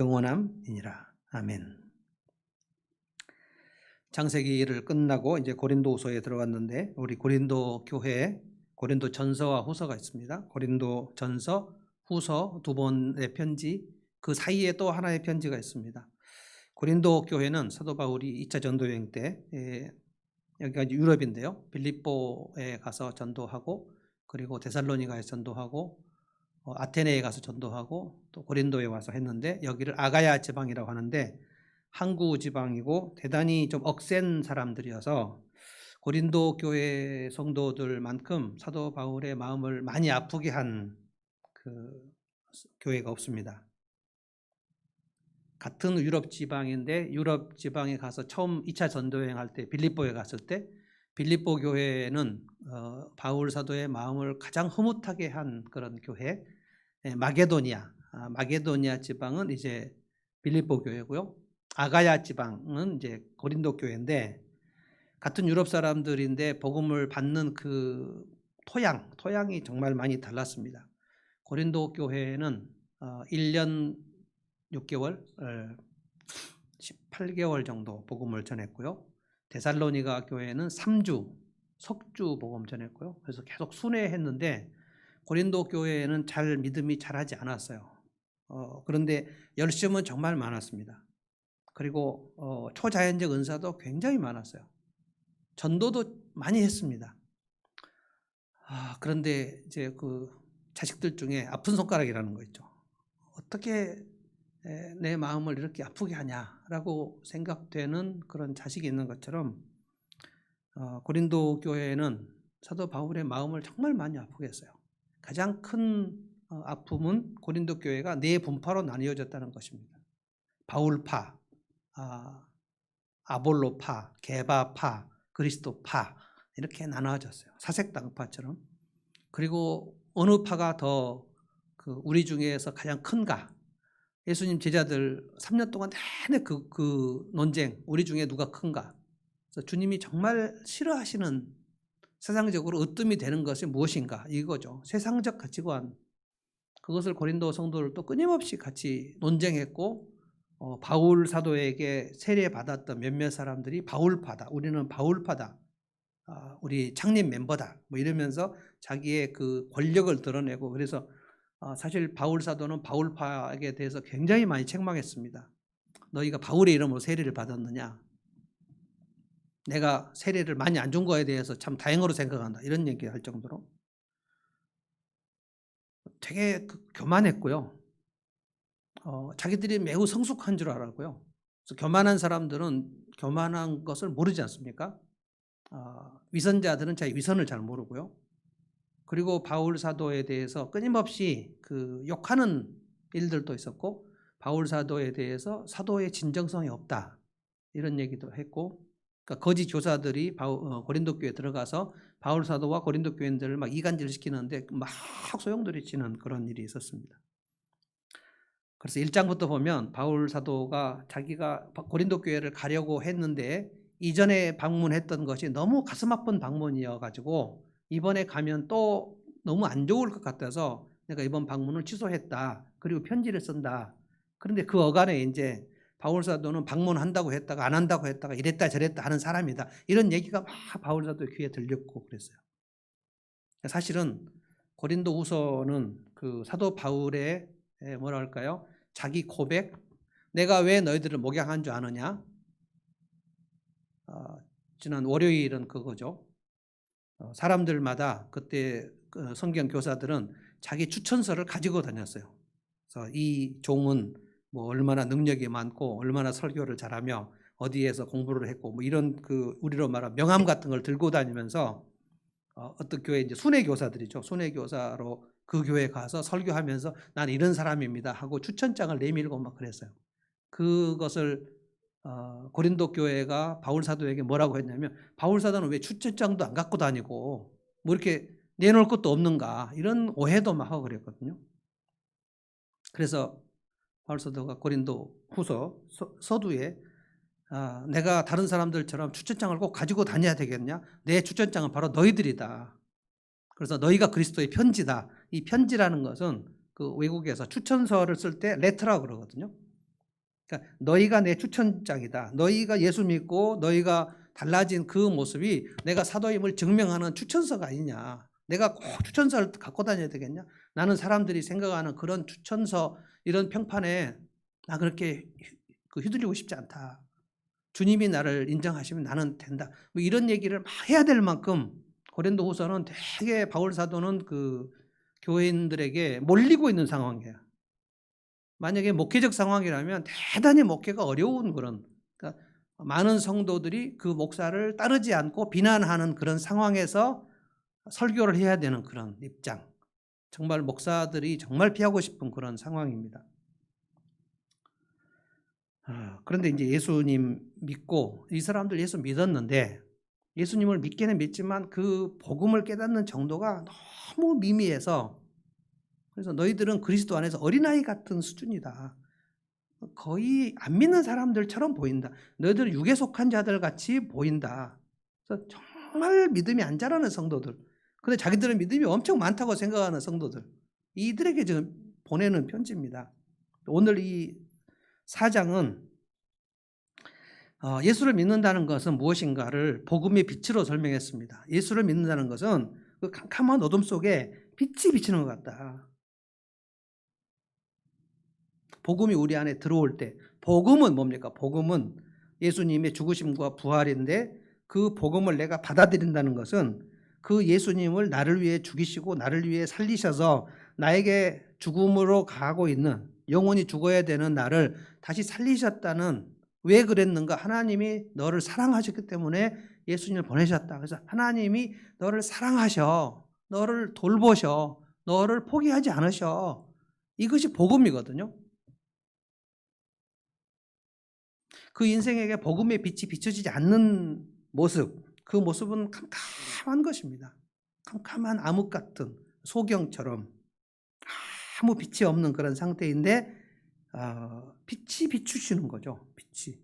영원함이니라. 아멘. 창세기를 끝나고 이제 고린도후서에 들어갔는데 우리 고린도 교회에 고린도 전서와 후서가 있습니다. 고린도 전서, 후서 두 번의 편지, 그 사이에 또 하나의 편지가 있습니다. 고린도 교회는 사도 바울이 2차 전도 여행 때 여기가 유럽인데요. 빌립보에 가서 전도하고, 그리고 데살로니가에 전도하고, 아테네에 가서 전도하고, 또 고린도에 와서 했는데, 여기를 아가야 지방이라고 하는데 항구 지방이고 대단히 좀 억센 사람들이어서 고린도 교회 성도들만큼 사도 바울의 마음을 많이 아프게 한 그 교회가 없습니다. 같은 유럽 지방인데 유럽 지방에 가서 처음 2차 전도 여행할 때 빌립보에 갔을 때 빌립보 교회는 바울 사도의 마음을 가장 흐뭇하게 한 그런 교회, 마게도니아 지방은 이제 빌립보 교회고요. 아가야 지방은 이제 고린도 교회인데 같은 유럽 사람들인데 복음을 받는 그 토양이 정말 많이 달랐습니다. 고린도 교회는 1년 6개월, 18개월 정도 복음을 전했고요. 데살로니가 교회는 3주, 석주 복음 전했고요. 그래서 계속 순회했는데 고린도 교회는 잘 믿음이 자라지 않았어요. 그런데 열심은 정말 많았습니다. 그리고 초자연적 은사도 굉장히 많았어요. 전도도 많이 했습니다. 그런데 이제 그 자식들 중에 아픈 손가락이라는 거 있죠. 어떻게 내 마음을 이렇게 아프게 하냐라고 생각되는 그런 자식이 있는 것처럼 고린도 교회는 사도 바울의 마음을 정말 많이 아프게 했어요. 가장 큰 아픔은 고린도 교회가 네 분파로 나뉘어졌다는 것입니다. 바울파, 아볼로파, 게바파, 그리스도파 이렇게 나눠졌어요. 사색당파처럼. 그리고 어느 파가 더 우리 중에서 가장 큰가? 예수님 제자들 3년 동안 내내 그 논쟁, 우리 중에 누가 큰가? 그래서 주님이 정말 싫어하시는 세상적으로 으뜸이 되는 것이 무엇인가? 이거죠. 세상적 가치관. 그것을 고린도 성도들도 끊임없이 같이 논쟁했고, 바울 사도에게 세례받았던 몇몇 사람들이 바울파다. 우리는 바울파다. 우리 창립 멤버다. 뭐 이러면서 자기의 그 권력을 드러내고, 그래서 사실 바울 사도는 바울파에 대해서 굉장히 많이 책망했습니다. 너희가 바울의 이름으로 세례를 받았느냐? 내가 세례를 많이 안 준 거에 대해서 참 다행으로 생각한다. 이런 얘기할 정도로 되게 교만했고요. 자기들이 매우 성숙한 줄 알았고요. 그래서 교만한 사람들은 교만한 것을 모르지 않습니까? 위선자들은 자기 위선을 잘 모르고요. 그리고 바울 사도에 대해서 끊임없이 욕하는 일들도 있었고, 바울 사도에 대해서 사도의 진정성이 없다 이런 얘기도 했고, 그러니까 거짓 교사들이 고린도 교회에 들어가서 바울 사도와 고린도 교인들을 막 이간질시키는데 막 소용돌이치는 그런 일이 있었습니다. 그래서 1장부터 보면 바울 사도가 자기가 고린도 교회를 가려고 했는데 이전에 방문했던 것이 너무 가슴 아픈 방문이어가지고 이번에 가면 또 너무 안 좋을 것 같아서 내가 이번 방문을 취소했다. 그리고 편지를 쓴다. 그런데 그 어간에 이제 바울 사도는 방문한다고 했다가 안 한다고 했다가 이랬다 저랬다 하는 사람이다. 이런 얘기가 막 바울 사도 귀에 들렸고 그랬어요. 사실은 고린도 후서는 그 사도 바울의 뭐라 할까요? 자기 고백, 내가 왜 너희들을 목양한 줄 아느냐? 지난 월요일은 그거죠. 사람들마다 그때 성경 교사들은 자기 추천서를 가지고 다녔어요. 그래서 이 종은 뭐 얼마나 능력이 많고 얼마나 설교를 잘하며 어디에서 공부를 했고 뭐 이런 우리로 말하면 명함 같은 걸 들고 다니면서 어떤 교회 이제 순회 교사들이죠. 순회 교사로 그 교회에 가서 설교하면서 난 이런 사람입니다 하고 추천장을 내밀고 막 그랬어요. 그것을 고린도 교회가 바울 사도에게 뭐라고 했냐면 바울 사도는 왜 추천장도 안 갖고 다니고 뭐 이렇게 내놓을 것도 없는가 이런 오해도 막 하고 그랬거든요. 그래서 바울 사도가 고린도 후서 서두에 내가 다른 사람들처럼 추천장을 꼭 가지고 다녀야 되겠냐? 내 추천장은 바로 너희들이다. 그래서 너희가 그리스도의 편지다. 이 편지라는 것은 그 외국에서 추천서를 쓸 때 레터라고 그러거든요. 그러니까 너희가 내 추천장이다. 너희가 예수 믿고 너희가 달라진 그 모습이 내가 사도임을 증명하는 추천서가 아니냐. 내가 꼭 추천서를 갖고 다녀야 되겠냐. 나는 사람들이 생각하는 그런 추천서 이런 평판에 나 그렇게 휘둘리고 싶지 않다. 주님이 나를 인정하시면 나는 된다. 뭐 이런 얘기를 막 해야 될 만큼 고린도후서는 되게 바울 사도는 그 교인들에게 몰리고 있는 상황이에요. 만약에 목회적 상황이라면 대단히 목회가 어려운 그런, 그러니까 많은 성도들이 그 목사를 따르지 않고 비난하는 그런 상황에서 설교를 해야 되는 그런 입장. 정말 목사들이 정말 피하고 싶은 그런 상황입니다. 그런데 이제 예수님 믿고 이 사람들 예수 믿었는데 예수님을 믿기는 믿지만 그 복음을 깨닫는 정도가 너무 미미해서 그래서 너희들은 그리스도 안에서 어린아이 같은 수준이다. 거의 안 믿는 사람들처럼 보인다. 너희들은 육에 속한 자들 같이 보인다. 그래서 정말 믿음이 안 자라는 성도들. 근데 자기들은 믿음이 엄청 많다고 생각하는 성도들. 이들에게 지금 보내는 편지입니다. 오늘 이 4장은 예수를 믿는다는 것은 무엇인가를 복음의 빛으로 설명했습니다. 예수를 믿는다는 것은 그 캄캄한 어둠 속에 빛이 비치는 것 같다. 복음이 우리 안에 들어올 때, 복음은 뭡니까? 복음은 예수님의 죽으심과 부활인데 그 복음을 내가 받아들인다는 것은 그 예수님을 나를 위해 죽이시고 나를 위해 살리셔서 나에게 죽음으로 가고 있는 영원히 죽어야 되는 나를 다시 살리셨다는, 왜 그랬는가? 하나님이 너를 사랑하셨기 때문에 예수님을 보내셨다. 그래서 하나님이 너를 사랑하셔, 너를 돌보셔, 너를 포기하지 않으셔. 이것이 복음이거든요. 그 인생에게 복음의 빛이 비춰지지 않는 모습, 그 모습은 캄캄한 것입니다. 캄캄한 암흑 같은 소경처럼 아무 빛이 없는 그런 상태인데 빛이 비추시는 거죠. 빛이.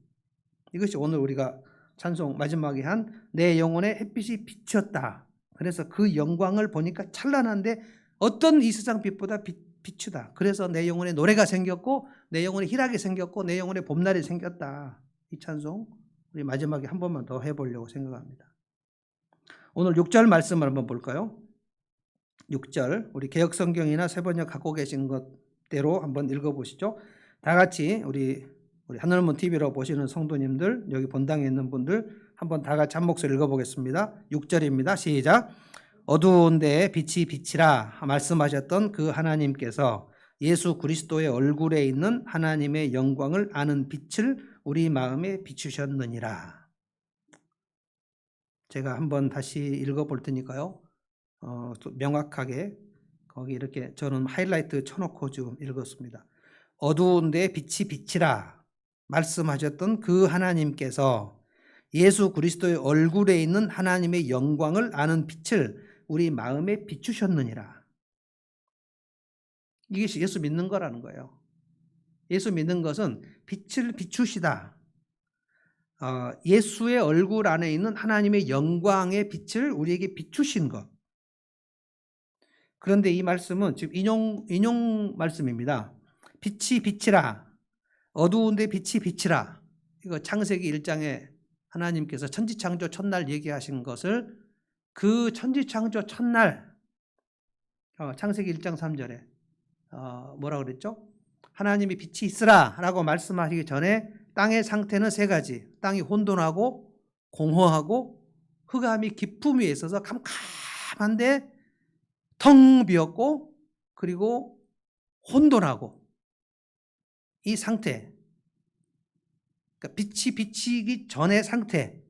이것이 오늘 우리가 찬송 마지막에 한 내 영혼에 햇빛이 비쳤다. 그래서 그 영광을 보니까 찬란한데 어떤 이 세상 빛보다 비추다. 그래서 내 영혼에 노래가 생겼고 내 영혼에 희락이 생겼고 내 영혼에 봄날이 생겼다. 이 찬송 우리 마지막에 한 번만 더 해보려고 생각합니다. 오늘 6절 말씀을 한번 볼까요? 6절 우리 개역성경이나 새번역 갖고 계신 것대로 한번 읽어보시죠. 다 같이 우리 하늘문 TV로 보시는 성도님들, 여기 본당에 있는 분들 한번 다 같이 한 목소리 읽어보겠습니다. 6절입니다. 시작. 어두운 데에 빛이 비치라 말씀하셨던 그 하나님께서 예수 그리스도의 얼굴에 있는 하나님의 영광을 아는 빛을 우리 마음에 비추셨느니라. 제가 한번 다시 읽어볼 테니까요. 명확하게 거기 이렇게 저는 하이라이트 쳐놓고 지금 읽었습니다. 어두운 데에 빛이 비치라 말씀하셨던 그 하나님께서 예수 그리스도의 얼굴에 있는 하나님의 영광을 아는 빛을 우리 마음에 비추셨느니라. 이것이 예수 믿는 거라는 거예요. 예수 믿는 것은 빛을 비추시다. 예수의 얼굴 안에 있는 하나님의 영광의 빛을 우리에게 비추신 것. 그런데 이 말씀은 지금 인용 말씀입니다. 빛이 비치라. 어두운데 빛이 비치라. 이거 창세기 1장에 하나님께서 천지창조 첫날 얘기하신 것을 그 천지창조 첫날 창세기 1장 3절에 뭐라 그랬죠? 하나님이 빛이 있으라 라고 말씀하시기 전에 땅의 상태는 세 가지. 땅이 혼돈하고 공허하고 흑암이 깊음 위에 있어서 캄캄한데 텅 비었고 그리고 혼돈하고 이 상태, 그러니까 빛이 비치기 전의 상태.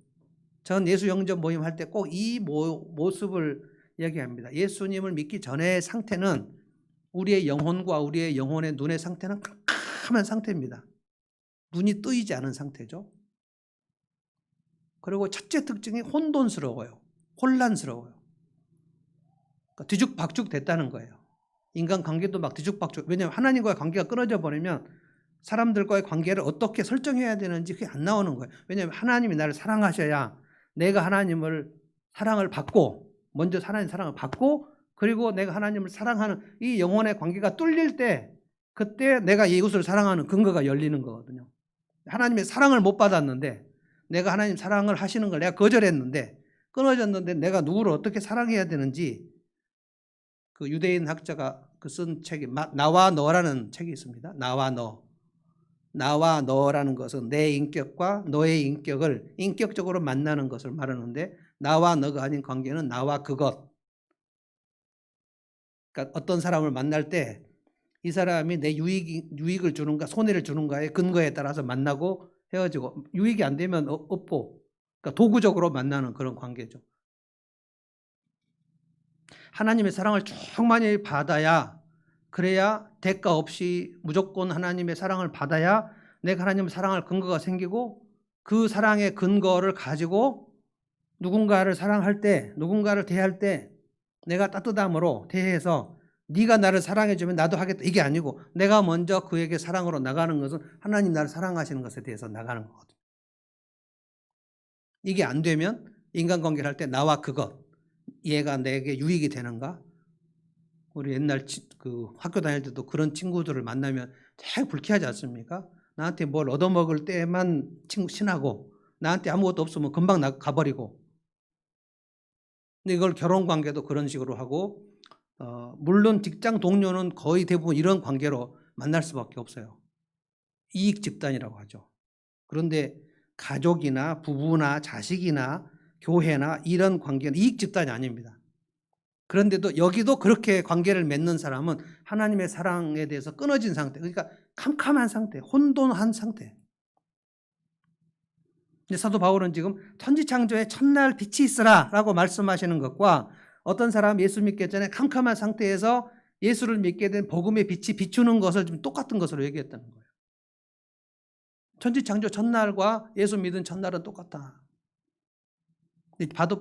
전 예수 영접 모임 할 때 꼭 이 모습을 이야기합니다. 예수님을 믿기 전의 상태는 우리의 영혼과 우리의 영혼의 눈의 상태는 캄캄한 상태입니다. 눈이 뜨이지 않은 상태죠. 그리고 첫째 특징이 혼돈스러워요. 혼란스러워요. 그러니까 뒤죽박죽 됐다는 거예요. 인간관계도 막 뒤죽박죽. 왜냐하면 하나님과의 관계가 끊어져 버리면 사람들과의 관계를 어떻게 설정해야 되는지 그게 안 나오는 거예요. 왜냐하면 하나님이 나를 사랑하셔야 내가 하나님을 사랑을 받고, 먼저 하나님 사랑을 받고, 그리고 내가 하나님을 사랑하는 이 영혼의 관계가 뚫릴 때 그때 내가 이웃을 사랑하는 근거가 열리는 거거든요. 하나님의 사랑을 못 받았는데, 내가 하나님 사랑을 하시는 걸 내가 거절했는데, 끊어졌는데 내가 누구를 어떻게 사랑해야 되는지 그 유대인 학자가 그 쓴 책이 나와 너라는 책이 있습니다. 나와 너. 나와 너라는 것은 내 인격과 너의 인격을 인격적으로 만나는 것을 말하는데, 나와 너가 아닌 관계는 나와 그것. 그러니까 어떤 사람을 만날 때 이 사람이 내 유익을 주는가 손해를 주는가의 근거에 따라서 만나고 헤어지고, 유익이 안 되면 없고, 그러니까 도구적으로 만나는 그런 관계죠. 하나님의 사랑을 충만히 받아야, 그래야 대가 없이 무조건 하나님의 사랑을 받아야 내가 하나님의 사랑할 근거가 생기고, 그 사랑의 근거를 가지고 누군가를 사랑할 때, 누군가를 대할 때 내가 따뜻함으로 대해서 네가 나를 사랑해주면 나도 하겠다, 이게 아니고 내가 먼저 그에게 사랑으로 나가는 것은 하나님 나를 사랑하시는 것에 대해서 나가는 거거든요. 이게 안 되면 인간관계를 할 때 나와 그것, 얘가 내게 유익이 되는가? 우리 옛날 그 학교 다닐 때도 그런 친구들을 만나면 되게 불쾌하지 않습니까? 나한테 뭘 얻어먹을 때만 친하고 나한테 아무것도 없으면 금방 가버리고. 근데 이걸 결혼관계도 그런 식으로 하고, 물론 직장 동료는 거의 대부분 이런 관계로 만날 수밖에 없어요. 이익 집단이라고 하죠. 그런데 가족이나 부부나 자식이나 교회나 이런 관계는 이익 집단이 아닙니다. 그런데도 여기도 그렇게 관계를 맺는 사람은 하나님의 사랑에 대해서 끊어진 상태, 그러니까 캄캄한 상태, 혼돈한 상태. 근데 사도 바울은 지금 천지창조의 첫날 빛이 있으라 라고 말씀하시는 것과, 어떤 사람 예수 믿기 전에 캄캄한 상태에서 예수를 믿게 된 복음의 빛이 비추는 것을 좀 똑같은 것으로 얘기했다는 거예요. 천지창조 첫날과 예수 믿은 첫날은 똑같다.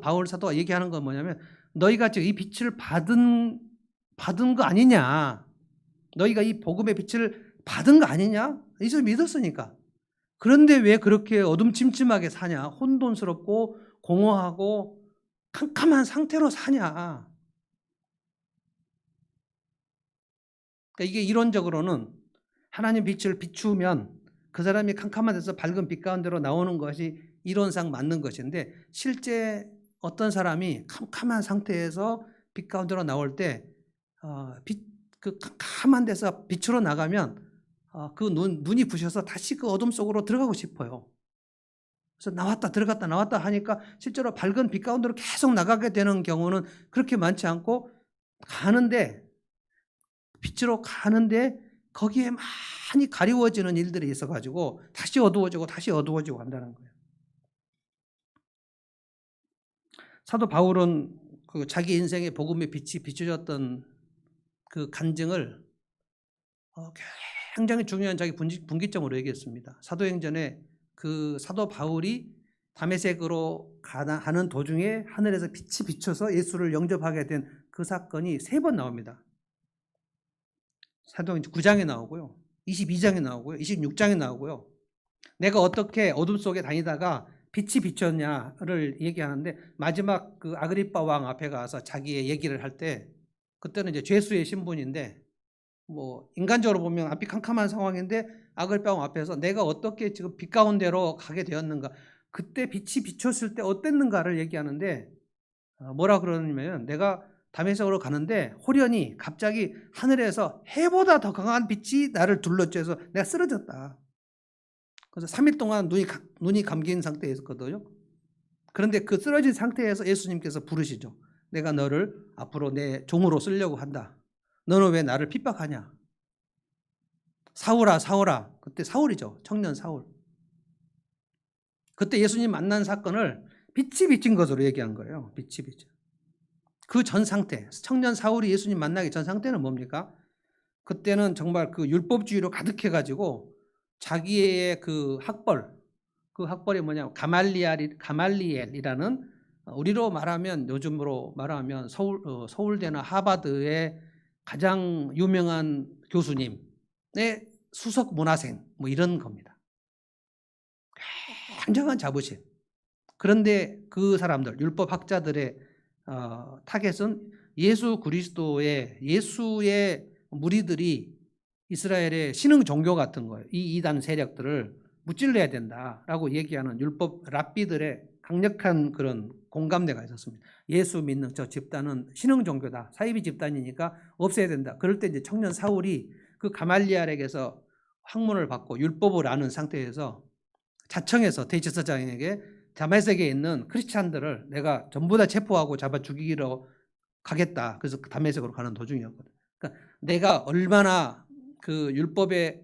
바울 사도가 얘기하는 건 뭐냐면, 너희가 지금 이 빛을 받은 거 아니냐, 너희가 이 복음의 빛을 받은 거 아니냐, 예수 믿었으니까. 그런데 왜 그렇게 어둠침침하게 사냐, 혼돈스럽고 공허하고 캄캄한 상태로 사냐. 그러니까 이게 이론적으로는 하나님 빛을 비추면 그 사람이 캄캄한 데서 밝은 빛 가운데로 나오는 것이 이론상 맞는 것인데, 실제 어떤 사람이 캄캄한 상태에서 빛 가운데로 나올 때 그 캄캄한 데서 빛으로 나가면 그 눈이 부셔서 다시 그 어둠 속으로 들어가고 싶어요. 그래서 나왔다 들어갔다 나왔다 하니까 실제로 밝은 빛 가운데로 계속 나가게 되는 경우는 그렇게 많지 않고, 빛으로 가는데 거기에 많이 가리워지는 일들이 있어가지고 다시 어두워지고 다시 어두워지고 한다는 거예요. 사도 바울은 그 자기 인생의 복음의 빛이 비춰졌던 그 간증을 굉장히 중요한 자기 분기점으로 얘기했습니다. 사도행전에 그 사도 바울이 다메섹으로 가는 도중에 하늘에서 빛이 비춰서 예수를 영접하게 된 그 사건이 3번 나옵니다. 사도행전 9장에 나오고요, 22장에 나오고요, 26장에 나오고요. 내가 어떻게 어둠 속에 다니다가 빛이 비쳤냐를 얘기하는데, 마지막 그 아그리빠 왕 앞에 가서 자기의 얘기를 할 때, 그때는 이제 죄수의 신분인데, 뭐 인간적으로 보면 앞이 캄캄한 상황인데 아그리빠 왕 앞에서 내가 어떻게 지금 빛 가운데로 가게 되었는가, 그때 빛이 비쳤을 때 어땠는가를 얘기하는데, 뭐라 그러냐면, 내가 다메섹으로 가는데 호련히 갑자기 하늘에서 해보다 더 강한 빛이 나를 둘러쬐서 내가 쓰러졌다. 그래서 3일 동안 눈이 감긴 상태에 있었거든요. 그런데 그 쓰러진 상태에서 예수님께서 부르시죠. 내가 너를 앞으로 내 종으로 쓰려고 한다. 너는 왜 나를 핍박하냐? 사울아, 사울아. 그때 사울이죠. 청년 사울. 그때 예수님 만난 사건을 빛이 비친 것으로 얘기한 거예요. 빛이 비친. 그 전 상태, 청년 사울이 예수님 만나기 전 상태는 뭡니까? 그때는 정말 그 율법주의로 가득해가지고 자기의 그 학벌이 뭐냐, 가말리엘이라는, 우리로 말하면, 요즘으로 말하면 서울대나 하버드의 가장 유명한 교수님의 수석 문화생, 뭐 이런 겁니다. 굉장한 자부심. 그런데 그 사람들, 율법학자들의 타겟은 예수 그리스도의, 예수의 무리들이 이스라엘의 신흥 종교 같은 거예요. 이 이단 세력들을 무찔러야 된다라고 얘기하는 율법 랍비들의 강력한 그런 공감대가 있었습니다. 예수 믿는 저 집단은 신흥 종교다. 사이비 집단이니까 없애야 된다. 그럴 때 이제 청년 사울이 그 가말리엘에게서 학문을 받고 율법을 아는 상태에서 자청해서 대제사장에게 다메섹에 있는 크리스찬들을 내가 전부 다 체포하고 잡아 죽이기로 가겠다. 그래서 다메섹으로 가는 도중이었거든. 그러니까 내가 얼마나 그 율법에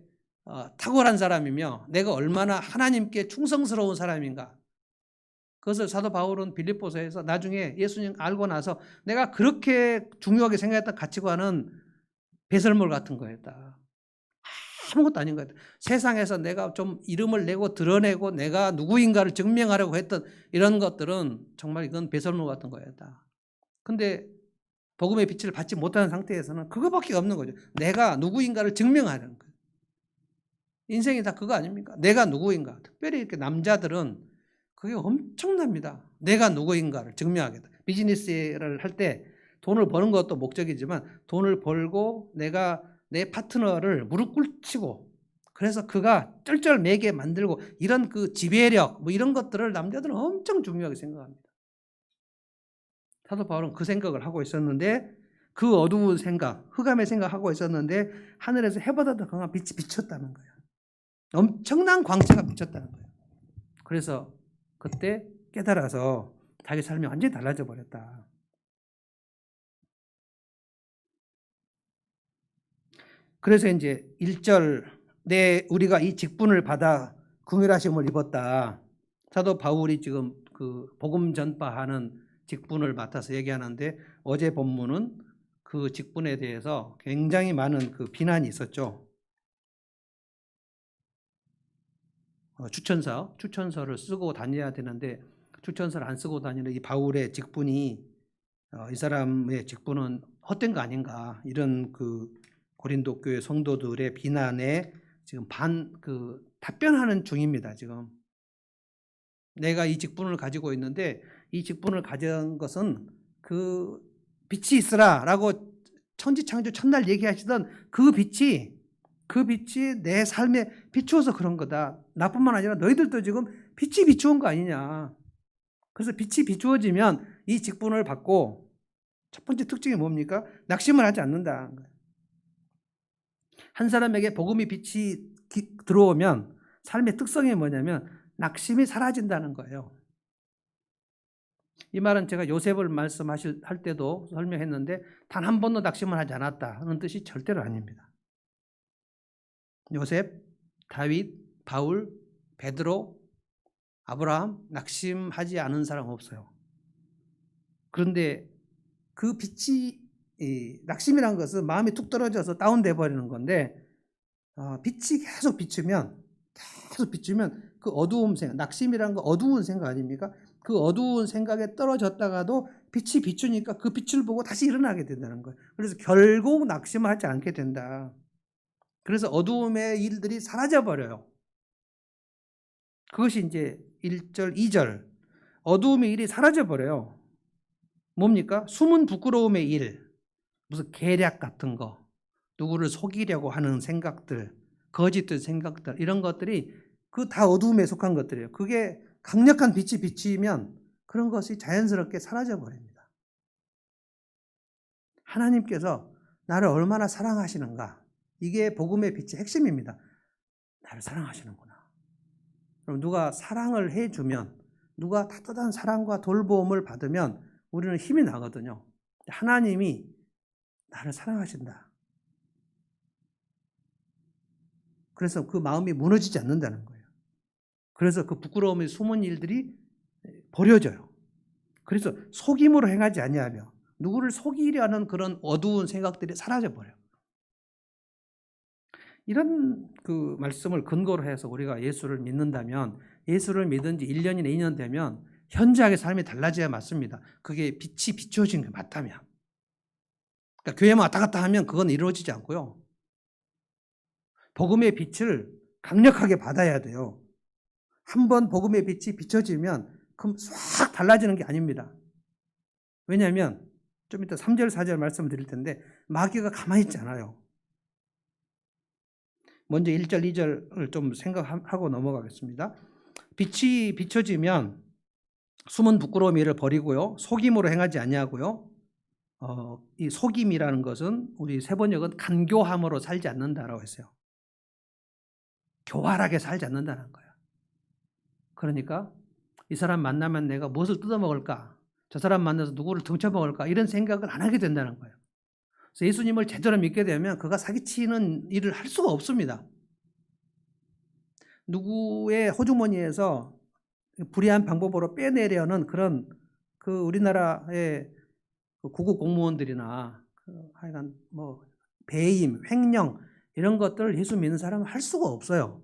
탁월한 사람이며 내가 얼마나 하나님께 충성스러운 사람인가. 그것을 사도 바울은 빌립보서에서 나중에 예수님 알고 나서 내가 그렇게 중요하게 생각했던 가치관은 배설물 같은 거였다. 아무것도 아닌 거였다. 세상에서 내가 좀 이름을 내고 드러내고 내가 누구인가를 증명하려고 했던 이런 것들은 정말 이건 배설물 같은 거였다. 근데 복음의 빛을 받지 못하는 상태에서는 그거밖에 없는 거죠. 내가 누구인가를 증명하는 거예요. 인생이 다 그거 아닙니까? 내가 누구인가. 특별히 이렇게 남자들은 그게 엄청납니다. 내가 누구인가를 증명하겠다. 비즈니스를 할 때 돈을 버는 것도 목적이지만 돈을 벌고 내가 내 파트너를 무릎 꿇히고 그래서 그가 쩔쩔매게 만들고 이런 그 지배력 뭐 이런 것들을 남자들은 엄청 중요하게 생각합니다. 사도 바울은 그 생각을 하고 있었는데 그 어두운 생각, 흑암의 생각하고 있었는데 하늘에서 해보다 더 강한 빛이 비쳤다는 거예요. 엄청난 광채가 비쳤다는 거예요. 그래서 그때 깨달아서 자기 삶이 완전히 달라져 버렸다. 그래서 이제 1절 우리가 이 직분을 받아 긍휼하심을 입었다. 사도 바울이 지금 그 복음 전파하는 직분을 맡아서 얘기하는데 어제 본문은 그 직분에 대해서 굉장히 많은 그 비난이 있었죠. 추천서를 쓰고 다녀야 되는데 추천서를 안 쓰고 다니는 이 바울의 직분이 이 사람의 직분은 헛된 거 아닌가 이런 그 고린도 교회 성도들의 비난에 지금 답변하는 중입니다. 지금 내가 이 직분을 가지고 있는데 이 직분을 가진 것은 그 빛이 있으라라고 천지창조 첫날 얘기하시던 그 빛이 내 삶에 비추어서 그런 거다. 나뿐만 아니라 너희들도 지금 빛이 비추은 거 아니냐. 그래서 빛이 비추어지면 이 직분을 받고 첫 번째 특징이 뭡니까? 낙심을 하지 않는다. 한 사람에게 복음의 빛이 들어오면 삶의 특성이 뭐냐면 낙심이 사라진다는 거예요. 이 말은 제가 요셉을 말씀할 때도 설명했는데 단 한 번도 낙심을 하지 않았다는 뜻이 절대로 아닙니다. 요셉, 다윗, 바울, 베드로, 아브라함 낙심하지 않은 사람 없어요. 그런데 그 빛이 낙심이라는 것은 마음이 툭 떨어져서 다운돼 버리는 건데 빛이 계속 비추면 그 어두운 생각, 낙심이라는 거 어두운 생각 아닙니까? 그 어두운 생각에 떨어졌다가도 빛이 비추니까 그 빛을 보고 다시 일어나게 된다는 거예요. 그래서 결국 낙심하지 않게 된다. 그래서 어두움의 일들이 사라져 버려요. 그것이 이제 1절, 2절. 어두움의 일이 사라져 버려요. 뭡니까? 숨은 부끄러움의 일. 무슨 계략 같은 거. 누구를 속이려고 하는 생각들, 거짓된 생각들, 이런 것들이 그 다 어두움에 속한 것들이에요. 그게 강력한 빛이 비치면 그런 것이 자연스럽게 사라져 버립니다. 하나님께서 나를 얼마나 사랑하시는가. 이게 복음의 빛의 핵심입니다. 나를 사랑하시는구나. 그럼 누가 사랑을 해주면, 누가 따뜻한 사랑과 돌봄을 받으면 우리는 힘이 나거든요. 하나님이 나를 사랑하신다. 그래서 그 마음이 무너지지 않는다는 거예요. 그래서 그 부끄러움의 숨은 일들이 버려져요. 그래서 속임으로 행하지 아니하며 누구를 속이려는 그런 어두운 생각들이 사라져 버려요. 이런 그 말씀을 근거로 해서 우리가 예수를 믿는다면 예수를 믿은 지 1년이나 2년 되면 현저하게 삶이 달라져야 맞습니다. 그게 빛이 비춰진 게 맞다면. 그러니까 교회만 왔다 갔다 하면 그건 이루어지지 않고요. 복음의 빛을 강력하게 받아야 돼요. 한번 복음의 빛이 비춰지면 그럼 싹 달라지는 게 아닙니다. 왜냐하면 좀 이따 3절 4절 말씀드릴 텐데 마귀가 가만히 있지 않아요. 먼저 1절, 2절을 좀 생각하고 넘어가겠습니다. 빛이 비춰지면 숨은 부끄러운 일을 버리고요. 속임으로 행하지 아니하고요. 이 속임이라는 것은 우리 세번역은 간교함으로 살지 않는다라고 했어요. 교활하게 살지 않는다는 거예요. 그러니까 이 사람 만나면 내가 무엇을 뜯어먹을까? 저 사람 만나서 누구를 등쳐먹을까? 이런 생각을 안 하게 된다는 거예요. 그래서 예수님을 제대로 믿게 되면 그가 사기치는 일을 할 수가 없습니다. 누구의 호주머니에서 불의한 방법으로 빼내려는 그런 우리나라의 구급 공무원들이나 하여간 뭐 배임, 횡령 이런 것들을 예수 믿는 사람은 할 수가 없어요.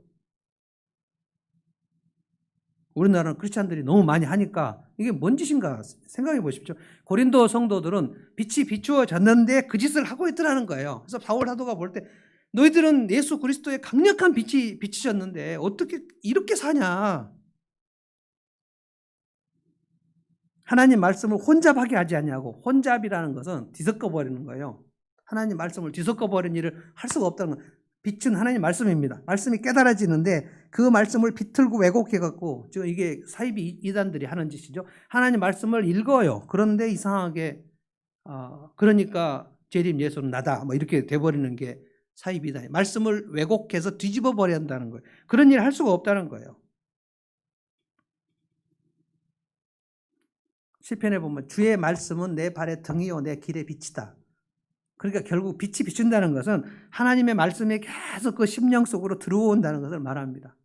우리나라는 크리스찬들이 너무 많이 하니까 이게 뭔 짓인가 생각해 보십시오. 고린도 성도들은 빛이 비추어졌는데 그 짓을 하고 있더라는 거예요. 그래서 바울 사도가 볼 때 너희들은 예수 그리스도의 강력한 빛이 비치셨는데 어떻게 이렇게 사냐. 하나님 말씀을 혼잡하게 하지 않냐고. 혼잡이라는 것은 뒤섞어 버리는 거예요. 하나님 말씀을 뒤섞어 버리는 일을 할 수가 없다는 거예요. 빛은 하나님 말씀입니다. 말씀이 깨달아지는데 그 말씀을 비틀고 왜곡해갖고 지금 이게 사이비 이단들이 하는 짓이죠. 하나님 말씀을 읽어요. 그런데 이상하게 그러니까 재림 예수는 나다 뭐 이렇게 돼버리는 게 사이비 이단이에요. 말씀을 왜곡해서 뒤집어 버려야 한다는 거예요. 그런 일을 할 수가 없다는 거예요. 시편에 보면 주의 말씀은 내 발의 등이요 내 길의 빛이다. 그러니까 결국 빛이 비춘다는 것은 하나님의 말씀이 계속 그 심령 속으로 들어온다는 것을 말합니다.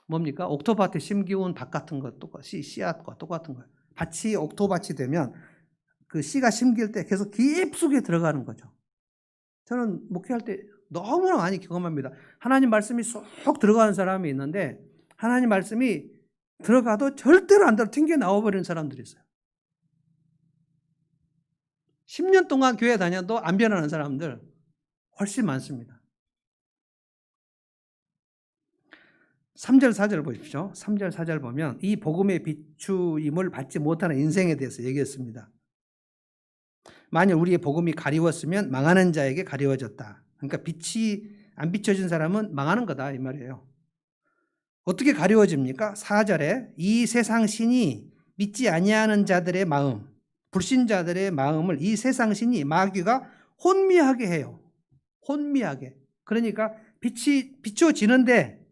뭡니까? 옥토밭에 심기운 밭 같은 것, 씨앗과 똑같은 거예요. 밭이 옥토밭이 되면 그 씨가 심길 때 계속 깊숙이 들어가는 거죠. 저는 목회할 때 너무나 많이 경험합니다. 하나님 말씀이 쏙 들어가는 사람이 있는데 하나님 말씀이 들어가도 절대로 안 튕겨 나와버리는 사람들이 있어요. 10년 동안 교회 다녀도 안 변하는 사람들 훨씬 많습니다. 3절 4절 보십시오. 3절 4절 보면 이 복음의 비추임을 받지 못하는 인생에 대해서 얘기했습니다. 만일 우리의 복음이 가리웠으면 망하는 자에게 가리워졌다. 그러니까 빛이 안 비춰진 사람은 망하는 거다 이 말이에요. 어떻게 가리워집니까? 4절에 이 세상 신이 믿지 아니하는 자들의 마음, 불신자들의 마음을 이 세상 신이 마귀가 혼미하게 해요. 혼미하게. 그러니까 빛이 비춰지는데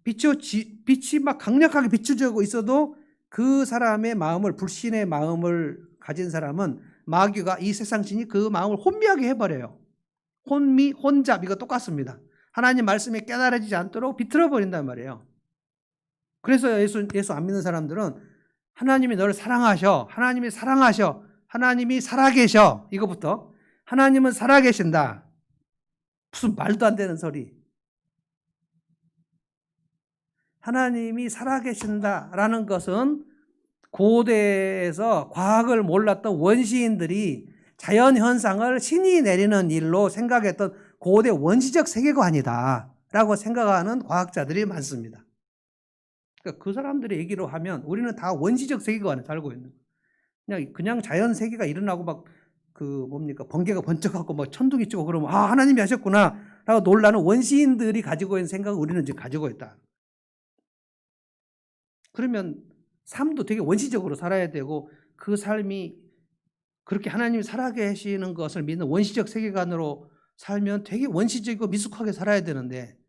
빛이 막 강력하게 비춰지고 있어도 그 사람의 마음을 불신의 마음을 가진 사람은 마귀가 이 세상 신이 그 마음을 혼미하게 해버려요. 혼미, 혼잡 이거 똑같습니다. 하나님 말씀이 깨달아지지 않도록 비틀어 버린단 말이에요. 그래서 예수 안 믿는 사람들은 하나님이 너를 사랑하셔. 하나님이 사랑하셔. 하나님이 살아계셔. 이거부터 하나님은 살아계신다. 무슨 말도 안 되는 소리. 하나님이 살아계신다라는 것은 고대에서 과학을 몰랐던 원시인들이 자연현상을 신이 내리는 일로 생각했던 고대 원시적 세계관이다라고 생각하는 과학자들이 많습니다. 그러니까 그 사람들의 얘기로 하면 우리는 다 원시적 세계관에 살고 있는 거예요. 그냥 자연 세계가 일어나고 막 번개가 번쩍하고 막 천둥이 치고 그러면 하나님이 하셨구나라고 놀라는 원시인들이 가지고 있는 생각을 우리는 지금 가지고 있다. 그러면 삶도 되게 원시적으로 살아야 되고 그 삶이 그렇게 하나님이 살아계시는 것을 믿는 원시적 세계관으로 살면 되게 원시적이고 미숙하게 살아야 되는데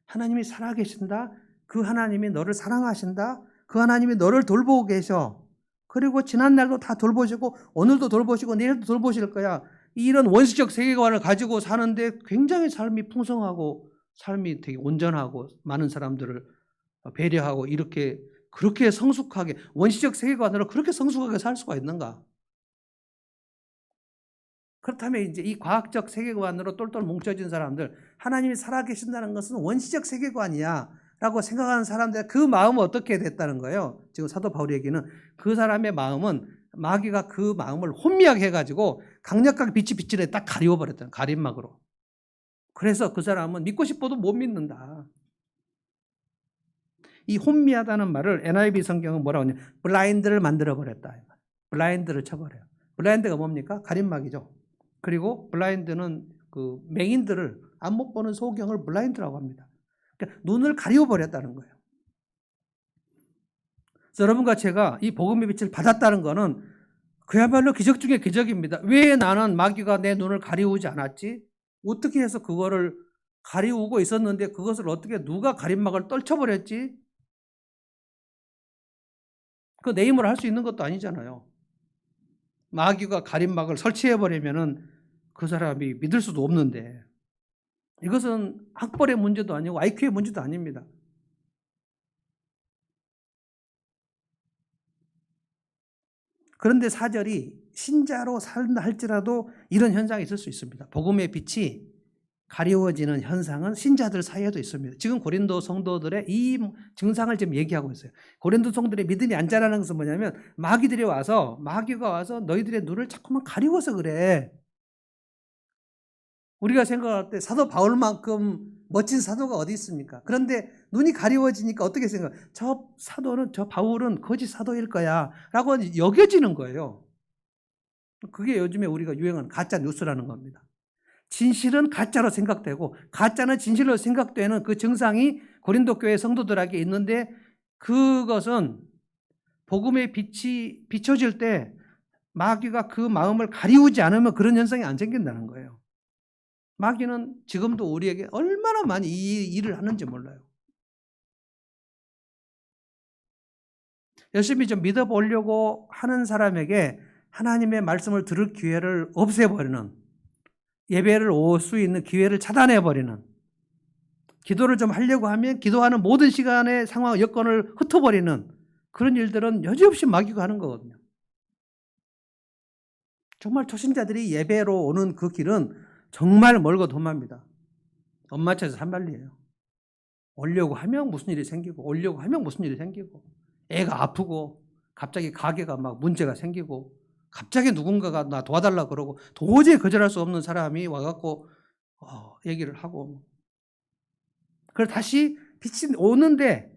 하나님이 살아계신다. 그 하나님이 너를 사랑하신다. 그 하나님이 너를 돌보고 계셔. 그리고 지난날도 다 돌보시고 오늘도 돌보시고 내일도 돌보실 거야. 이런 원시적 세계관을 가지고 사는데 굉장히 삶이 풍성하고 삶이 되게 온전하고 많은 사람들을 배려하고 그렇게 성숙하게 원시적 세계관으로 그렇게 성숙하게 살 수가 있는가? 그렇다면 이제 이 과학적 세계관으로 똘똘 뭉쳐진 사람들 하나님이 살아계신다는 것은 원시적 세계관이야 라고 생각하는 사람들 그 마음은 어떻게 됐다는 거예요? 지금 사도 바울이 얘기는 그 사람의 마음은 마귀가 그 마음을 혼미하게 해가지고 강력하게 빛이 비치래 딱 가리워버렸다는 가림막으로. 그래서 그 사람은 믿고 싶어도 못 믿는다. 이 혼미하다는 말을 NIV 성경은 뭐라고 하냐? 블라인드를 만들어버렸다. 블라인드를 쳐버려요. 블라인드가 뭡니까? 가림막이죠. 그리고 블라인드는 그 맹인들을 안 못 보는 소경을 블라인드라고 합니다. 그러니까 눈을 가리워버렸다는 거예요. 그래서 여러분과 제가 이 복음의 빛을 받았다는 것은 그야말로 기적 중에 기적입니다. 왜 나는 마귀가 내 눈을 가리우지 않았지? 어떻게 해서 그거를 가리우고 있었는데 그것을 어떻게 누가 가림막을 떨쳐버렸지? 그 내 힘으로 할 수 있는 것도 아니잖아요. 마귀가 가림막을 설치해버리면은 그 사람이 믿을 수도 없는데 이것은 학벌의 문제도 아니고 IQ의 문제도 아닙니다. 그런데 4절이 신자로 산다 할지라도 이런 현상이 있을 수 있습니다. 복음의 빛이 가리워지는 현상은 신자들 사이에도 있습니다. 지금 고린도 성도들의 이 증상을 지금 얘기하고 있어요. 고린도 성도들의 믿음이 안 자라는 것은 뭐냐면 마귀가 와서 너희들의 눈을 자꾸만 가리워서 그래. 우리가 생각할 때 사도 바울만큼 멋진 사도가 어디 있습니까? 그런데 눈이 가리워지니까 어떻게 생각해요? 저 바울은 거짓 사도일 거야 라고 여겨지는 거예요. 그게 요즘에 우리가 유행하는 가짜 뉴스라는 겁니다. 진실은 가짜로 생각되고 가짜는 진실로 생각되는 그 증상이 고린도 교회 성도들에게 있는데 그것은 복음의 빛이 비춰질 때 마귀가 그 마음을 가리우지 않으면 그런 현상이 안 생긴다는 거예요. 마귀는 지금도 우리에게 얼마나 많이 이 일을 하는지 몰라요. 열심히 좀 믿어보려고 하는 사람에게 하나님의 말씀을 들을 기회를 없애버리는, 예배를 올 수 있는 기회를 차단해버리는, 기도를 좀 하려고 하면 기도하는 모든 시간의 상황, 여건을 흩어버리는 그런 일들은 여지없이 마귀가 하는 거거든요. 정말 초신자들이 예배로 오는 그 길은 정말 멀고 험합니다. 엄마 차에서 산발리예요. 오려고 하면 무슨 일이 생기고 오려고 하면 무슨 일이 생기고 애가 아프고 갑자기 가게가 막 문제가 생기고 갑자기 누군가가 나 도와달라 그러고 도저히 거절할 수 없는 사람이 와갖고 얘기를 하고 그래서 다시 빛이 오는데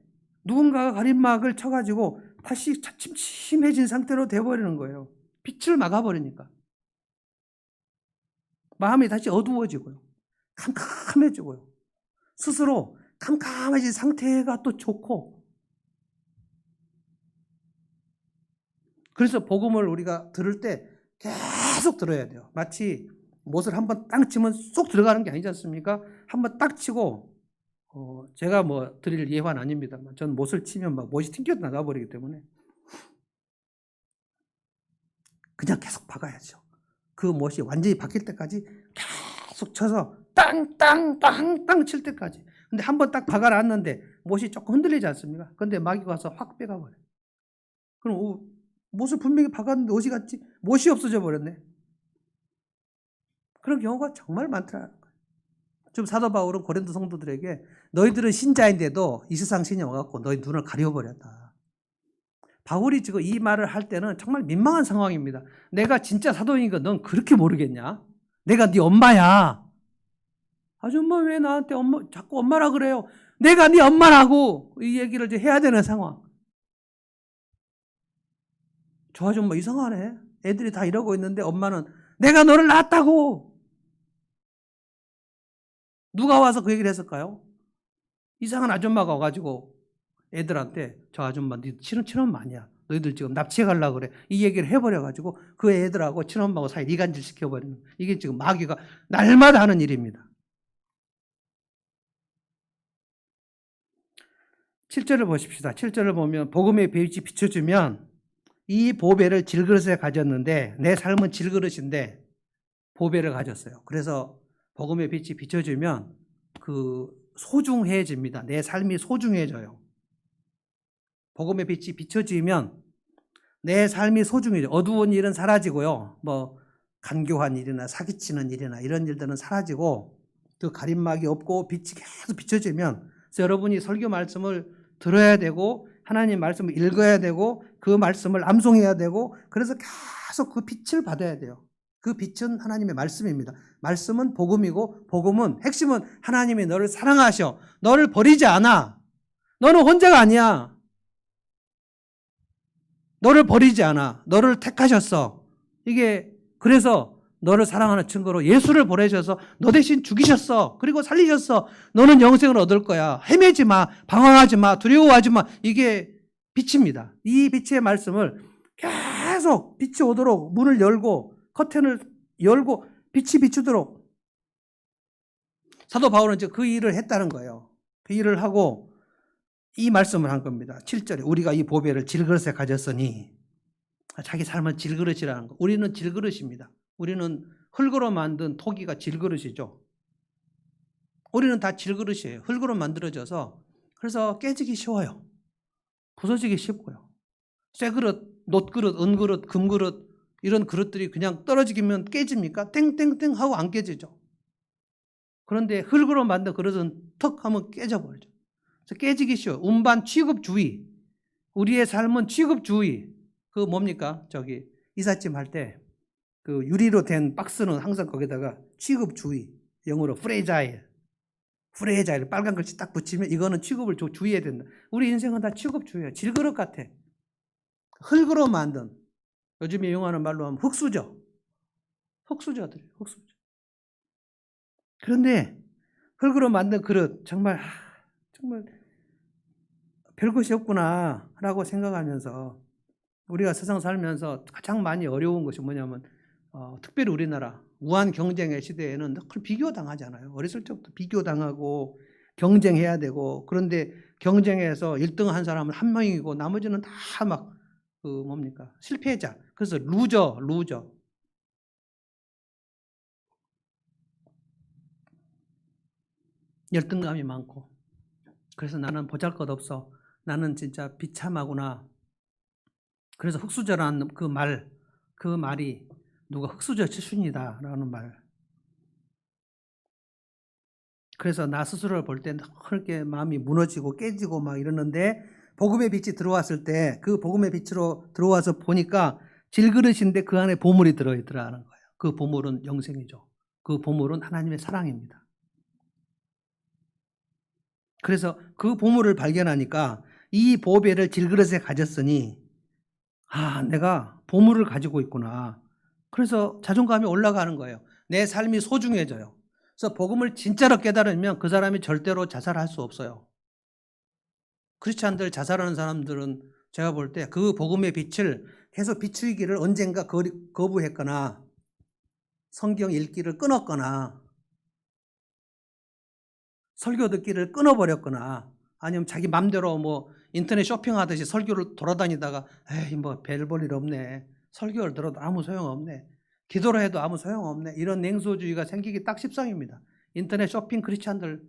누군가가 가림막을 쳐가지고 다시 침침해진 상태로 돼버리는 거예요. 빛을 막아버리니까. 마음이 다시 어두워지고요. 캄캄해지고요. 스스로 캄캄해진 상태가 또 좋고 그래서 복음을 우리가 들을 때 계속 들어야 돼요. 마치 못을 한번 땅 치면 쏙 들어가는 게 아니지 않습니까? 한번 딱 치고 제가 뭐 드릴 예화는 아닙니다만 전 못을 치면 막 못이 튕겨 나가버리기 때문에 그냥 계속 박아야죠. 그 못이 완전히 박힐 때까지 계속 쳐서 땅땅땅땅 칠 때까지. 근데 한번 딱 박아놨는데 못이 조금 흔들리지 않습니까? 근데 마귀가 와서 확 빼가버려요. 그럼 못을 분명히 박았는데 어디 갔지? 못이 없어져 버렸네. 그런 경우가 정말 많더라는 거예요. 지금 사도 바울은 고린도 성도들에게 너희들은 신자인데도 이 세상 신이 와갖고 너희 눈을 가려버렸다. 바울이 지금 이 말을 할 때는 정말 민망한 상황입니다. 내가 진짜 사도인 거 넌 그렇게 모르겠냐? 내가 네 엄마야. 아줌마 왜 나한테 자꾸 엄마라 그래요? 내가 네 엄마라고 이 얘기를 이제 해야 되는 상황. 저 아줌마 이상하네. 애들이 다 이러고 있는데 엄마는 내가 너를 낳았다고. 누가 와서 그 얘기를 했을까요? 이상한 아줌마가 와가지고 애들한테 저 아줌마 네 친엄마 아니야. 너희들 지금 납치해 가려고 그래. 이 얘기를 해버려가지고 그 애들하고 친엄마하고 사이 이간질 시켜버리는 이게 지금 마귀가 날마다 하는 일입니다. 7절을 보십시다. 7절을 보면 복음의 빛이 비춰주면 이 보배를 질그릇에 가졌는데 내 삶은 질그릇인데 보배를 가졌어요. 그래서 복음의 빛이 비춰주면 그 소중해집니다. 내 삶이 소중해져요. 복음의 빛이 비춰지면 내 삶이 소중해져요. 어두운 일은 사라지고요. 뭐 간교한 일이나 사기치는 일이나 이런 일들은 사라지고 그 가림막이 없고 빛이 계속 비춰지면 그래서 여러분이 설교 말씀을 들어야 되고 하나님 말씀을 읽어야 되고 그 말씀을 암송해야 되고 그래서 계속 그 빛을 받아야 돼요. 그 빛은 하나님의 말씀입니다. 말씀은 복음이고 복음은 핵심은 하나님이 너를 사랑하셔. 너를 버리지 않아. 너는 혼자가 아니야. 너를 버리지 않아. 너를 택하셨어. 이게 그래서 너를 사랑하는 증거로 예수를 보내셔서 너 대신 죽이셨어. 그리고 살리셨어. 너는 영생을 얻을 거야. 헤매지 마. 방황하지 마. 두려워하지 마. 이게 빛입니다. 이 빛의 말씀을 계속 빛이 오도록 문을 열고 커튼을 열고 빛이 비추도록 사도 바울은 이제 그 일을 했다는 거예요. 그 일을 하고 이 말씀을 한 겁니다. 7절에 우리가 이 보배를 질그릇에 가졌으니 자기 삶을 질그릇이라는 거. 우리는 질그릇입니다. 우리는 흙으로 만든 토기가 질그릇이죠. 우리는 다 질그릇이에요. 흙으로 만들어져서 그래서 깨지기 쉬워요. 부서지기 쉽고요. 쇠그릇, 놋그릇, 은그릇, 금그릇 이런 그릇들이 그냥 떨어지면 깨집니까? 땡땡땡 하고 안 깨지죠. 그런데 흙으로 만든 그릇은 턱 하면 깨져버리죠. 그래서 깨지기 쉬워요. 운반 취급주의. 우리의 삶은 취급주의. 그 뭡니까? 저기 이삿짐 할 때 그 유리로 된 박스는 항상 거기다가 취급주의. 영어로 프레자일. 프레자일 빨간 글씨 딱 붙이면 이거는 취급을 주의해야 된다. 우리 인생은 다 취급주의예요. 질그릇 같아. 흙으로 만든 요즘에 이용하는 말로 하면 흙수저. 흙수저들이에요. 흙수저. 그런데 흙으로 만든 그릇 정말 별것이 없구나라고 생각하면서 우리가 세상 살면서 가장 많이 어려운 것이 뭐냐면 특별히 우리나라 무한 경쟁의 시대에는 늘 비교당하잖아요. 어렸을 때부터 비교당하고 경쟁해야 되고 그런데 경쟁에서 1등 한 사람은 한 명이고 나머지는 다 막 뭡니까? 실패자. 그래서 루저. 열등감이 많고 그래서 나는 보잘것없어. 나는 진짜 비참하구나. 그래서 흙수저라는 그 말이 누가 흙수저 출신이다라는 말. 그래서 나 스스로를 볼 때 그렇게 마음이 무너지고 깨지고 막 이러는데 복음의 빛이 들어왔을 때 그 복음의 빛으로 들어와서 보니까 질그릇인데 그 안에 보물이 들어있더라는 거예요. 그 보물은 영생이죠. 그 보물은 하나님의 사랑입니다. 그래서 그 보물을 발견하니까 이 보배를 질그릇에 가졌으니 내가 보물을 가지고 있구나. 그래서 자존감이 올라가는 거예요. 내 삶이 소중해져요. 그래서 복음을 진짜로 깨달으면 그 사람이 절대로 자살할 수 없어요. 크리스찬들 자살하는 사람들은 제가 볼 때 그 복음의 빛을 계속 비추기를 언젠가 거부했거나 성경 읽기를 끊었거나 설교 듣기를 끊어버렸거나 아니면 자기 맘대로 뭐 인터넷 쇼핑하듯이 설교를 돌아다니다가 에이 뭐 별 볼 일 없네. 설교를 들어도 아무 소용없네. 기도를 해도 아무 소용없네. 이런 냉소주의가 생기기 딱 십상입니다. 인터넷 쇼핑 크리스찬들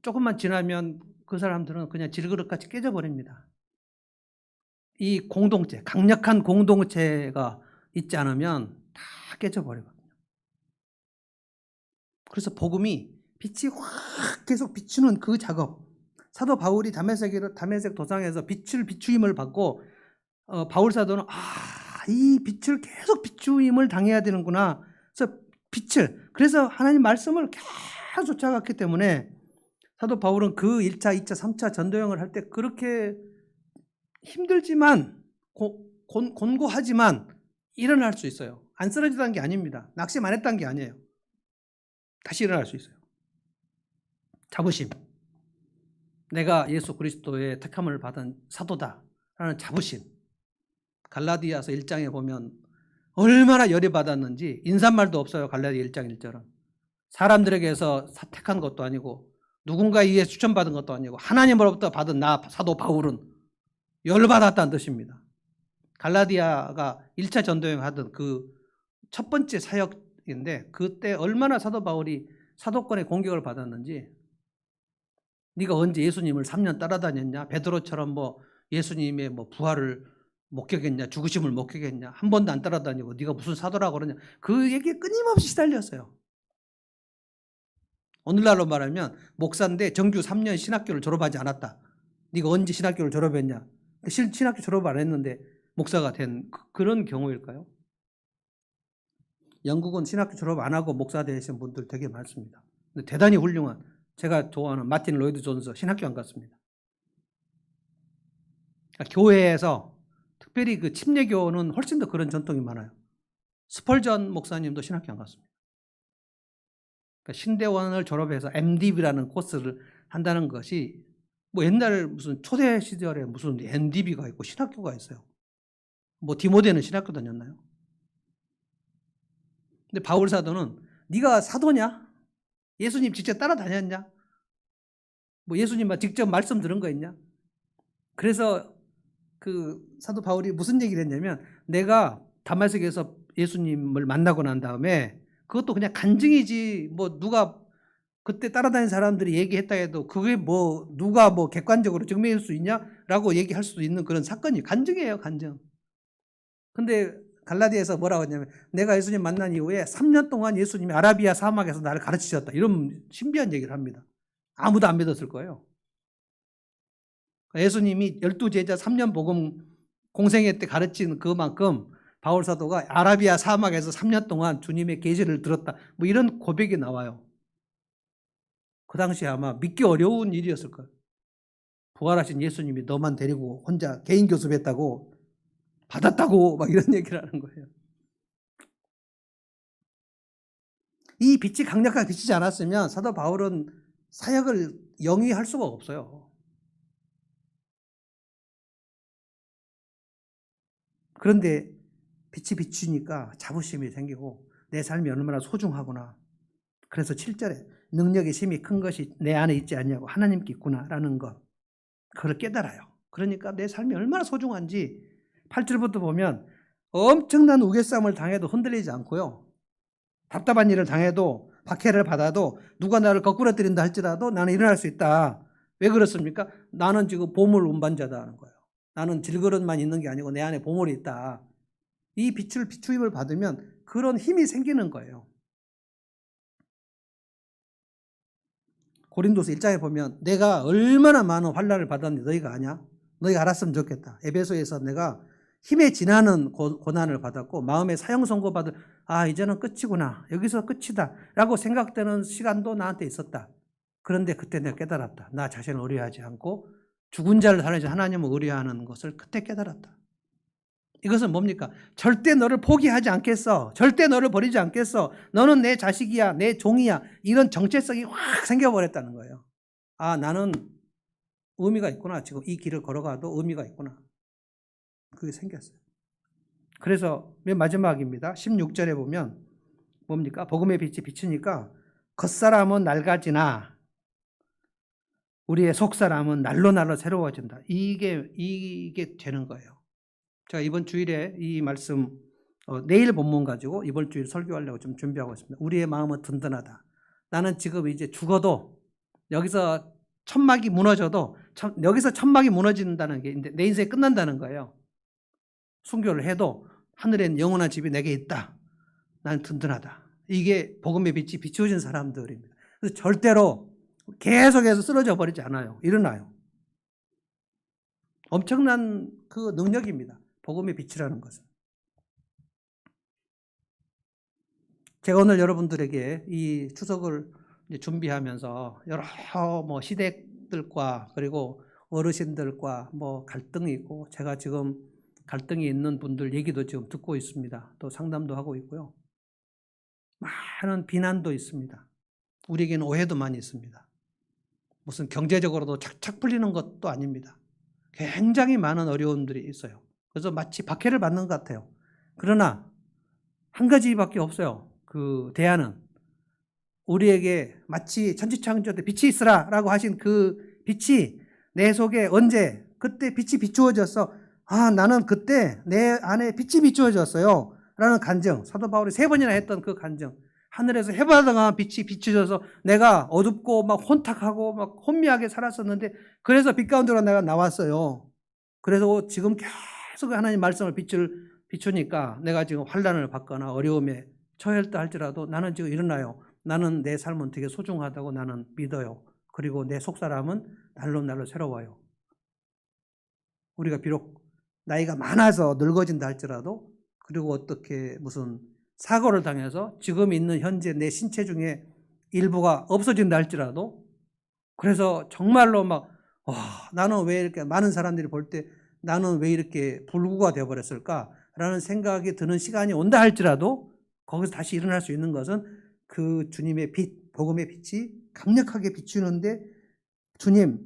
조금만 지나면 그 사람들은 그냥 질그릇같이 깨져버립니다. 이 공동체, 강력한 공동체가 있지 않으면 다 깨져버리거든요. 그래서 복음이 빛이 확 계속 비추는 그 작업. 사도 바울이 다메섹 도상에서 빛을 비추임을 받고 바울 사도는 이 빛을 계속 비추임을 당해야 되는구나. 그래서 하나님 말씀을 계속 쫓아갔기 때문에 사도 바울은 그 1차, 2차, 3차 전도여행을 할 때 그렇게 힘들지만 곤고하지만 일어날 수 있어요. 안 쓰러지다는 게 아닙니다. 낙심 안 했다는 게 아니에요. 다시 일어날 수 있어요. 자부심. 내가 예수 그리스도의 택함을 받은 사도다라는 자부심. 갈라디아서 1장에 보면 얼마나 열이 받았는지 인사말도 없어요. 갈라디아 1장 1절은. 사람들에게서 택한 것도 아니고 누군가에 의해 추천받은 것도 아니고 하나님으로부터 받은 나 사도 바울은 열받았다는 뜻입니다. 갈라디아가 1차 전도여행 하던 그 첫 번째 사역인데 그때 얼마나 사도 바울이 사도권의 공격을 받았는지 네가 언제 예수님을 3년 따라다녔냐? 베드로처럼 뭐 예수님의 뭐 부활을 목격했냐? 죽으심을 목격했냐? 한 번도 안 따라다니고 네가 무슨 사도라고 그러냐? 그 얘기에 끊임없이 시달렸어요. 오늘날로 말하면 목사인데 정규 3년 신학교를 졸업하지 않았다. 네가 언제 신학교를 졸업했냐? 신학교 졸업 안 했는데 목사가 된 그런 경우일까요? 영국은 신학교 졸업 안 하고 목사 되신 분들 되게 많습니다. 근데 대단히 훌륭한 제가 좋아하는 마틴 로이드 존스 신학교 안 갔습니다. 그러니까 교회에서 특별히 그 침례교는 훨씬 더 그런 전통이 많아요. 스펄전 목사님도 신학교 안 갔습니다. 그러니까 신대원을 졸업해서 MDB라는 코스를 한다는 것이 뭐 옛날 무슨 초대 시절에 무슨 MDB가 있고 신학교가 있어요. 뭐 디모데는 신학교 다녔나요? 근데 바울 사도는 네가 사도냐? 예수님 직접 따라다녔냐? 뭐 예수님만 직접 말씀 들은 거 있냐? 그래서 그 사도 바울이 무슨 얘기를 했냐면 내가 다마스크에서 예수님을 만나고 난 다음에 그것도 그냥 간증이지 뭐 누가 그때 따라다니는 사람들이 얘기했다 해도 그게 뭐 누가 뭐 객관적으로 증명할 수 있냐라고 얘기할 수 있는 그런 사건이 간증이에요, 간증. 근데 갈라디아에서 뭐라고 했냐면 내가 예수님 만난 이후에 3년 동안 예수님이 아라비아 사막에서 나를 가르치셨다. 이런 신비한 얘기를 합니다. 아무도 안 믿었을 거예요. 예수님이 12제자 3년 복음 공생애 때 가르친 그만큼 바울 사도가 아라비아 사막에서 3년 동안 주님의 계시를 들었다. 뭐 이런 고백이 나와요. 그 당시에 아마 믿기 어려운 일이었을 거예요. 부활하신 예수님이 너만 데리고 혼자 개인 교습했다고 받았다고 막 이런 얘기를 하는 거예요. 이 빛이 강력하게 비치지 않았으면 사도 바울은 사역을 영위할 수가 없어요. 그런데 빛이 비추니까 자부심이 생기고 내 삶이 얼마나 소중하구나. 그래서 7절에 능력의 힘이 큰 것이 내 안에 있지 않냐고 하나님께 있구나라는 것. 그걸 깨달아요. 그러니까 내 삶이 얼마나 소중한지 8절부터 보면 엄청난 우겨쌈을 당해도 흔들리지 않고요. 답답한 일을 당해도 박해를 받아도 누가 나를 거꾸로 때린다 할지라도 나는 일어날 수 있다. 왜 그렇습니까? 나는 지금 보물 운반자다 하는 거예요. 나는 질그릇만 있는 게 아니고 내 안에 보물이 있다. 이 비추임을 받으면 그런 힘이 생기는 거예요. 고린도서 1장에 보면 내가 얼마나 많은 환난을 받았는지 너희가 아냐? 너희가 알았으면 좋겠다. 에베소에서 내가 힘에 지나는 고난을 받았고 마음에 사형 선고받을 이제는 끝이구나. 여기서 끝이다. 라고 생각되는 시간도 나한테 있었다. 그런데 그때 내가 깨달았다. 나 자신을 의뢰하지 않고 죽은 자를 살리신 하나님을 의뢰하는 것을 그때 깨달았다. 이것은 뭡니까? 절대 너를 포기하지 않겠어. 절대 너를 버리지 않겠어. 너는 내 자식이야. 내 종이야. 이런 정체성이 확 생겨버렸다는 거예요. 나는 의미가 있구나. 지금 이 길을 걸어가도 의미가 있구나. 그게 생겼어요. 그래서 맨 마지막입니다. 16절에 보면 뭡니까? 복음의 빛이 비추니까 겉사람은 낡아지나 우리의 속사람은 날로 새로워진다. 이게 되는 거예요. 제가 이번 주일에 이 말씀 내일 본문 가지고 이번 주일 설교하려고 좀 준비하고 있습니다. 우리의 마음은 든든하다. 나는 지금 이제 죽어도 여기서 천막이 무너져도 여기서 천막이 무너진다는 게 내 인생이 끝난다는 거예요. 순교를 해도 하늘엔 영원한 집이 내게 있다. 나는 든든하다. 이게 복음의 빛이 비추어진 사람들입니다. 그래서 절대로 계속해서 쓰러져 버리지 않아요. 일어나요. 엄청난 그 능력입니다. 복음의 빛이라는 것은. 제가 오늘 여러분들에게 이 추석을 준비하면서 여러 시댁들과 그리고 어르신들과 갈등이 있고 제가 지금 갈등이 있는 분들 얘기도 지금 듣고 있습니다. 또 상담도 하고 있고요. 많은 비난도 있습니다. 우리에게는 오해도 많이 있습니다. 무슨 경제적으로도 착착 풀리는 것도 아닙니다. 굉장히 많은 어려움들이 있어요. 그래서 마치 박해를 받는 것 같아요. 그러나 한 가지밖에 없어요. 그 대안은 우리에게 마치 천지창조 때 빛이 있으라 라고 하신 그 빛이 내 속에 언제 그때 빛이 비추어져서 나는 그때 내 안에 빛이 비추어졌어요 라는 간증, 사도 바울이 3번이나 했던 그 간증, 하늘에서 해바다가 빛이 비추어져서 내가 어둡고 혼탁하고 혼미하게 살았었는데 그래서 빛 가운데로 내가 나왔어요. 그래서 지금 계속 하나님 말씀을 비추니까 내가 지금 환난을 받거나 어려움에 처했다 할지라도 나는 지금 일어나요. 나는 내 삶은 되게 소중하다고 나는 믿어요. 그리고 내 속사람은 날로 새로워요. 우리가 비록 나이가 많아서 늙어진다 할지라도 그리고 어떻게 무슨 사고를 당해서 지금 있는 현재 내 신체 중에 일부가 없어진다 할지라도 그래서 정말로 나는 왜 이렇게 많은 사람들이 볼 때 나는 왜 이렇게 불구가 되어버렸을까? 라는 생각이 드는 시간이 온다 할지라도 거기서 다시 일어날 수 있는 것은 그 주님의 빛, 복음의 빛이 강력하게 비추는데, 주님,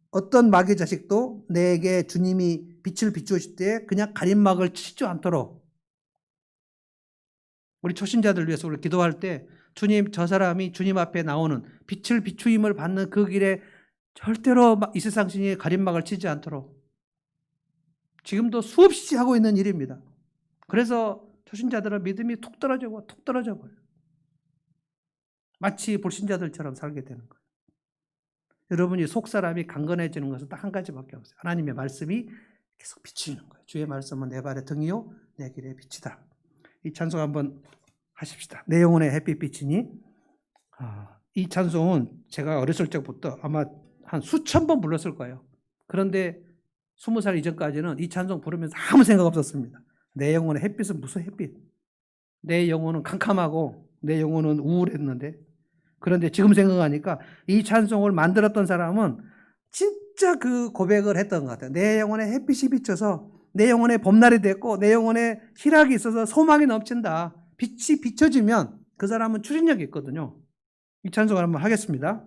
어떤 마귀 자식도 내게 주님이 빛을 비추실 때 그냥 가림막을 치지 않도록, 우리 초신자들 위해서 우리 기도할 때 주님, 저 사람이 주님 앞에 나오는 빛을 비추임을 받는 그 길에 절대로 이 세상 신이 가림막을 치지 않도록, 지금도 수없이 하고 있는 일입니다. 그래서 초신자들은 믿음이 툭 떨어지고 툭 떨어져 버려요. 마치 불신자들처럼 살게 되는 거예요. 여러분이 속사람이 강건해지는 것은 딱 한 가지밖에 없어요. 하나님의 말씀이 계속 비추는 거예요. 주의 말씀은 내 발의 등이요 내 길의 빛이다. 이 찬송 한번 하십시다. 내 영혼의 햇빛 비치니. 이 찬송은 제가 어렸을 적부터 아마 한 수천 번 불렀을 거예요. 그런데 20살 이전까지는 이 찬송 부르면서 아무 생각 없었습니다. 내 영혼의 햇빛은 무슨 햇빛? 내 영혼은 캄캄하고 내 영혼은 우울했는데, 그런데 지금 생각하니까 이 찬송을 만들었던 사람은 진짜 그 고백을 했던 것 같아요. 내 영혼에 햇빛이 비쳐서 내 영혼에 봄날이 됐고 내 영혼에 희락이 있어서 소망이 넘친다. 빛이 비춰지면 그 사람은 추진력이 있거든요. 이 찬송을 한번 하겠습니다.